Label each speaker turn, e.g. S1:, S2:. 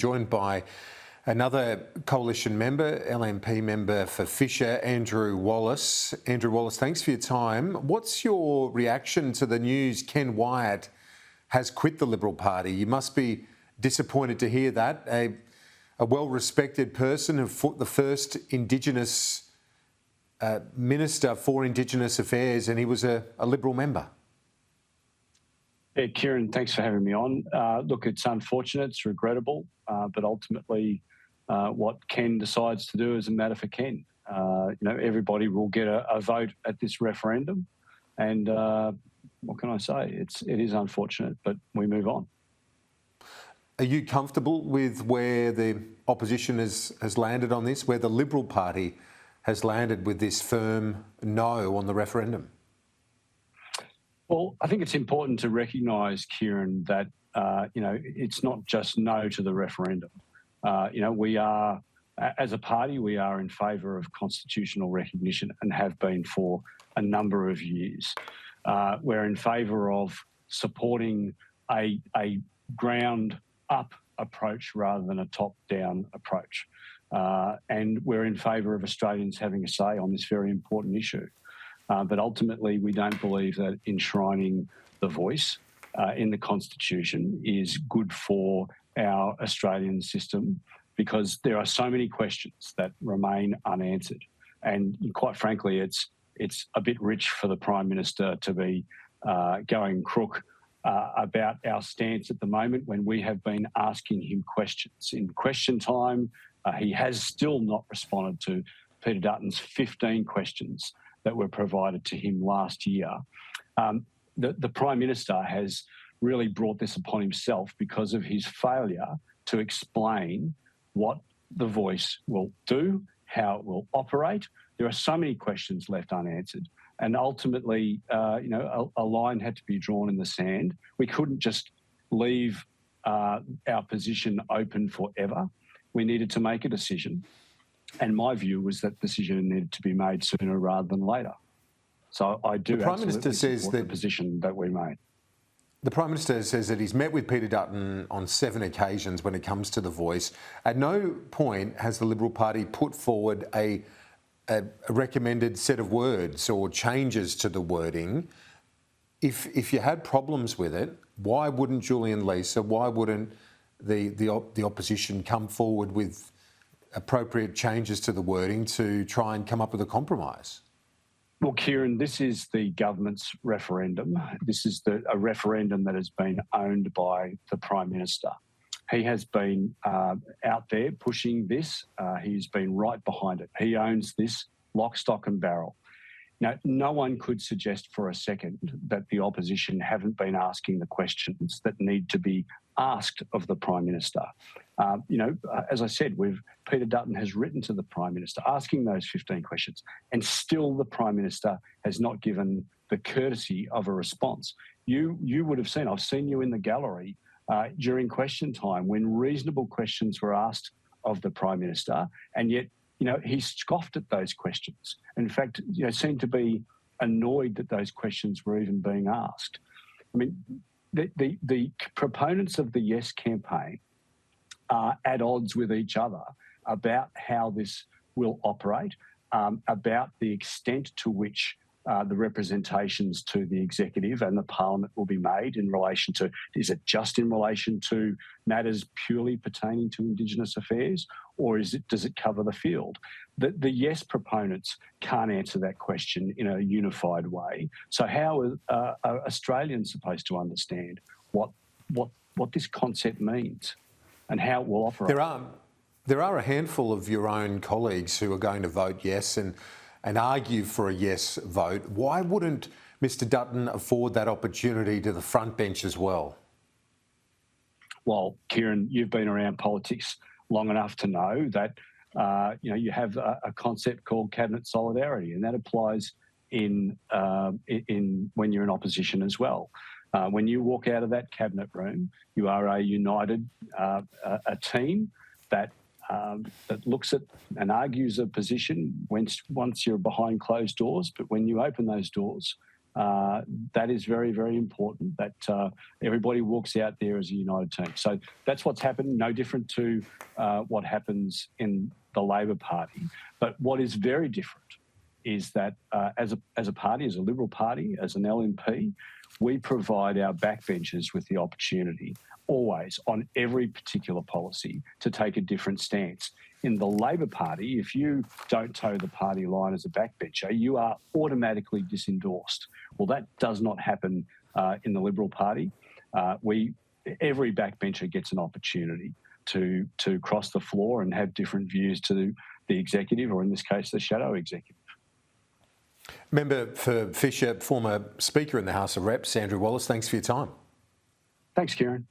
S1: Joined by another coalition member, LMP member for Fisher, Andrew Wallace. Andrew Wallace, thanks for your time. What's your reaction to the news Ken Wyatt has quit the Liberal Party? You must be disappointed to hear that. A well-respected person, the first Indigenous Minister for Indigenous Affairs, and he was a Liberal member.
S2: Yeah, Kieran, thanks for having me on. Look, it's unfortunate, it's regrettable, but ultimately what Ken decides to do is a matter for Ken. Everybody will get a vote at this referendum, and what can I say? It is unfortunate, but we move on.
S1: Are you comfortable with where the opposition has landed on this, where the Liberal Party has landed with this firm no on the referendum?
S2: Well, I think it's important to recognise, Kieran, that it's not just no to the referendum. We are, as a party, we are in favour of constitutional recognition and have been for a number of years. We're in favour of supporting a ground-up approach rather than a top-down approach. And we're in favour of Australians having a say on this very important issue. But ultimately, we don't believe that enshrining the voice in the Constitution is good for our Australian system, because there are so many questions that remain unanswered. And quite frankly, it's a bit rich for the Prime Minister to be going crook about our stance at the moment when we have been asking him questions. In question time, he has still not responded to Peter Dutton's 15 questions that were provided to him last year. The Prime Minister has really brought this upon himself because of his failure to explain what the voice will do, how it will operate. There are so many questions left unanswered. And ultimately, a line had to be drawn in the sand. We couldn't just leave our position open forever. We needed to make a decision. And my view was that decision needed to be made sooner rather than later. So I do absolutely support the position that we made.
S1: The Prime Minister says that he's met with Peter Dutton on 7 occasions when it comes to the voice. At no point has the Liberal Party put forward a recommended set of words or changes to the wording. If you had problems with it, why wouldn't Julian Leeser, why wouldn't the opposition come forward with appropriate changes to the wording to try and come up with a compromise?
S2: Well, Kieran, this is the government's referendum. This is a referendum that has been owned by the Prime Minister. He has been out there pushing this. He's been right behind it. He owns this lock, stock and barrel. Now, no one could suggest for a second that the opposition haven't been asking the questions that need to be asked of the Prime Minister. As I said, Peter Dutton has written to the Prime Minister asking those 15 questions, and still the Prime Minister has not given the courtesy of a response. You would have seen, I've seen you in the gallery during question time when reasonable questions were asked of the Prime Minister, and yet he scoffed at those questions. In fact, seemed to be annoyed that those questions were even being asked. I mean, the proponents of the Yes campaign are at odds with each other about how this will operate, about the extent to which the representations to the executive and the parliament will be made in relation to, is it just in relation to matters purely pertaining to Indigenous affairs, or does it cover the field? The Yes proponents can't answer that question in a unified way. So how are Australians supposed to understand what this concept means and how it will operate?
S1: There are a handful of your own colleagues who are going to vote yes and argue for a yes vote. Why wouldn't Mr Dutton afford that opportunity to the front bench as well?
S2: Well, Kieran, you've been around politics long enough to know that you have a concept called cabinet solidarity, and that applies in when you're in opposition as well. When you walk out of that cabinet room, you are a united a team that looks at and argues a position once you're behind closed doors. But when you open those doors, that is very, very important, that everybody walks out there as a united team. So that's what's happened, no different to what happens in the Labor Party. But what is very different is that as a party, as a Liberal Party, as an LNP, we provide our backbenchers with the opportunity, always, on every particular policy, to take a different stance. In the Labor Party, if you don't toe the party line as a backbencher, you are automatically disendorsed. Well, that does not happen in the Liberal Party. Every backbencher gets an opportunity to cross the floor and have different views to the executive, or in this case, the shadow executive.
S1: Member for Fisher, former Speaker in the House of Reps, Andrew Wallace, thanks for your time.
S2: Thanks, Kieran.